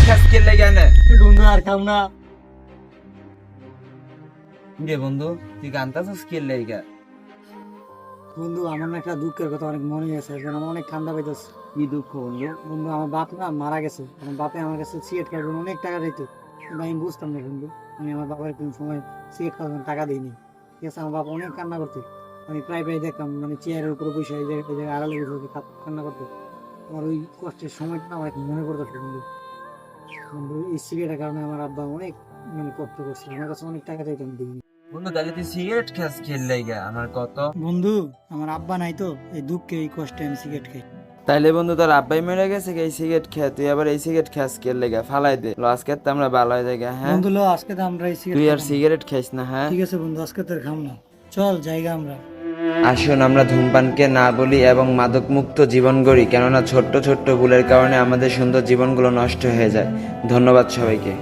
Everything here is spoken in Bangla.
খাস কে লেগে না বন্ধু আর খাম না। রে বন্ধু তুই কান্তাছিস কে লেগে? বন্ধু আমার না একটা দুঃখের কথা অনেক মনে আছে, এখন আমার অনেক ঠান্ডা পাইতেছে। কি দুঃখ বন্ধু? বন্ধু আমার বাপ না মারা গেছে, আমার বাপে আমার কাছে সিগারেট খাওয়ার জন্য অনেক টাকা দিত, কিন্তু আমি বুঝতাম না বন্ধু। আমি আমার বাবার কোনো সময় সিগারেট খাওয়ার জন্য টাকা দিইনি। ঠিক আছে, আমার বাপ অনেক কান্না করতে, আমি প্রায় প্রায় দেখতাম মানে চেয়ারের উপরে বসে এই জায়গায় আড়ালে বসে কান্না করতো। আমার ওই কষ্টের সময়টা না আমার এখন মনে পড়তেছে বন্ধু। বন্ধু এই সিগারেটের কারণে আমার আব্বা অনেক মানে কষ্ট করছে, আমার কাছে অনেক টাকা চাইতো, আমি দিইনি। বন্ধু তাহলে তুই সিগারেট খাস কে লেগে আমার কত? বন্ধু আমার আব্বা নাই তো, এই দুঃখে এই কষ্টে আমি সিগারেট খাই। তাইলে বন্ধু তোর আব্বাই মরে গেছে এই সিগারেট খেয়ে, তুই আবার এই সিগারেট খাস কে লেগে? ফালাই দে আজকে তো আমরা ভালো হয়ে যাই। হ্যাঁ বন্ধু লো আজকে তো আমরা এই তুই সিগারেট আর সিগারেট খাইস না। হ্যাঁ ঠিক আছে বন্ধু, আজকে তো আর খাম না, চল জায়গা আমরা। আসুন আমরা ধূমপানকে না বলি এবং মাদক মুক্ত জীবন গড়ি, কেননা ছোট্ট ছোট্ট ভুলের কারণে আমাদের সুন্দর জীবনগুলো নষ্ট হয়ে যায়। ধন্যবাদ সবাইকে।